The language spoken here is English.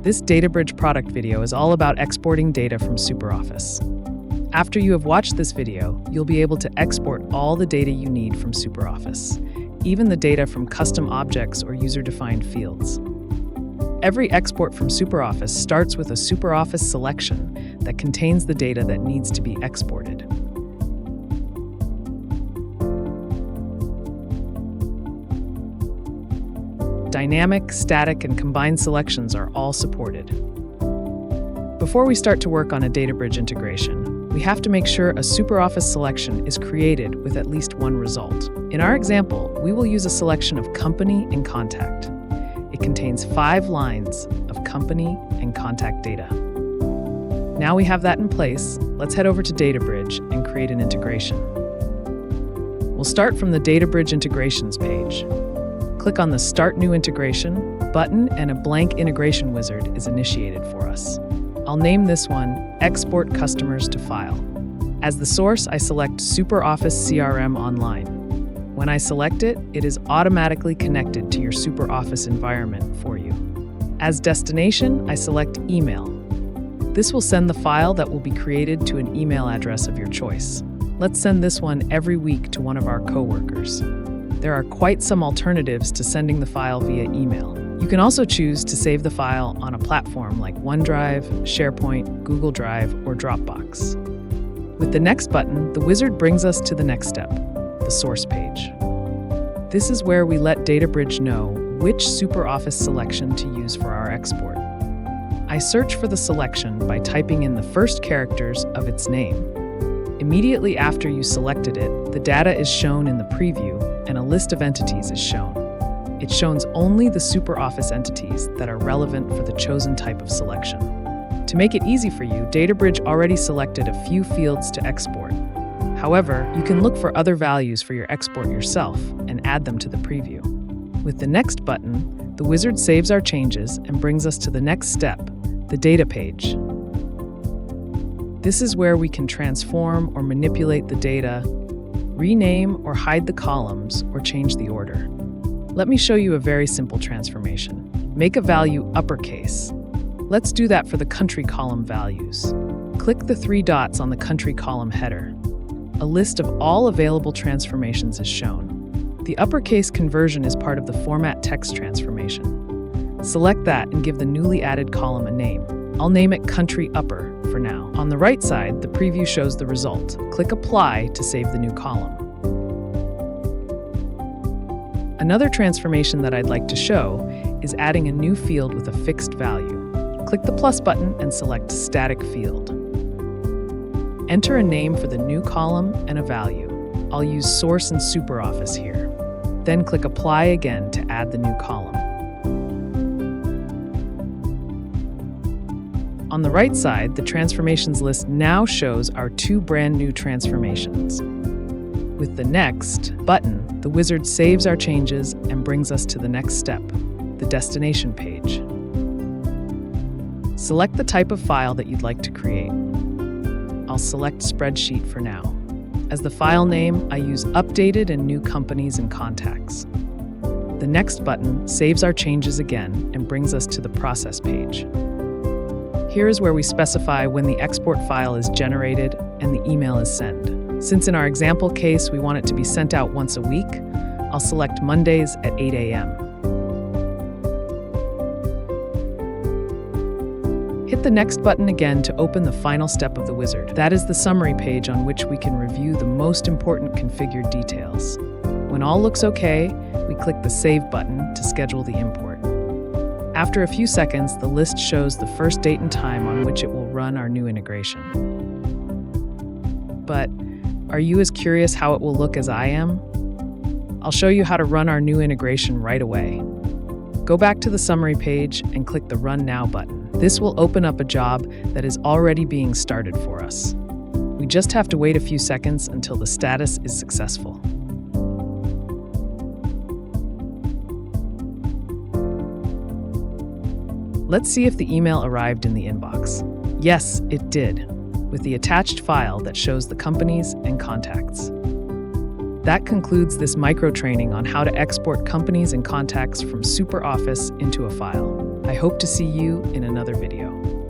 This DataBridge product video is all about exporting data from SuperOffice. After you have watched this video, you'll be able to export all the data you need from SuperOffice, even the data from custom objects or user-defined fields. Every export from SuperOffice starts with a SuperOffice selection that contains the data that needs to be exported. Dynamic, static, and combined selections are all supported. Before we start to work on a DataBridge integration, we have to make sure a SuperOffice selection is created with at least one result. In our example, we will use a selection of company and contact. It contains 5 lines of company and contact data. Now we have that in place, let's head over to DataBridge and create an integration. We'll start from the DataBridge integrations page. Click on the Start New Integration button and a blank integration wizard is initiated for us. I'll name this one Export Customers to File. As the source, I select SuperOffice CRM Online. When I select it, it is automatically connected to your SuperOffice environment for you. As destination, I select Email. This will send the file that will be created to an email address of your choice. Let's send this one every week to one of our coworkers. There are quite some alternatives to sending the file via email. You can also choose to save the file on a platform like OneDrive, SharePoint, Google Drive, or Dropbox. With the Next button, the wizard brings us to the next step, the source page. This is where we let DataBridge know which SuperOffice selection to use for our export. I search for the selection by typing in the first characters of its name. Immediately after you selected it, the data is shown in the preview and a list of entities is shown. It shows only the SuperOffice entities that are relevant for the chosen type of selection. To make it easy for you, DataBridge already selected a few fields to export. However, you can look for other values for your export yourself and add them to the preview. With the Next button, the wizard saves our changes and brings us to the next step, the data page. This is where we can transform or manipulate the data, rename or hide the columns, or change the order. Let me show you a very simple transformation. Make a value uppercase. Let's do that for the country column values. Click the 3 dots on the country column header. A list of all available transformations is shown. The uppercase conversion is part of the format text transformation. Select that and give the newly added column a name. I'll name it Country Upper for now. On the right side, the preview shows the result. Click Apply to save the new column. Another transformation that I'd like to show is adding a new field with a fixed value. Click the plus button and select Static Field. Enter a name for the new column and a value. I'll use Source and SuperOffice here. Then click Apply again to add the new column. On the right side, the transformations list now shows our 2 brand new transformations. With the Next button, the wizard saves our changes and brings us to the next step, the destination page. Select the type of file that you'd like to create. I'll select Spreadsheet for now. As the file name, I use Updated and New Companies and Contacts. The Next button saves our changes again and brings us to the Process page. Here is where we specify when the export file is generated and the email is sent. Since in our example case we want it to be sent out once a week, I'll select Mondays at 8 a.m. Hit the Next button again to open the final step of the wizard. That is the summary page on which we can review the most important configured details. When all looks okay, we click the Save button to schedule the import. After a few seconds, the list shows the first date and time on which it will run our new integration. But are you as curious how it will look as I am? I'll show you how to run our new integration right away. Go back to the summary page and click the Run Now button. This will open up a job that is already being started for us. We just have to wait a few seconds until the status is successful. Let's see if the email arrived in the inbox. Yes, it did, with the attached file that shows the companies and contacts. That concludes this micro training on how to export companies and contacts from SuperOffice into a file. I hope to see you in another video.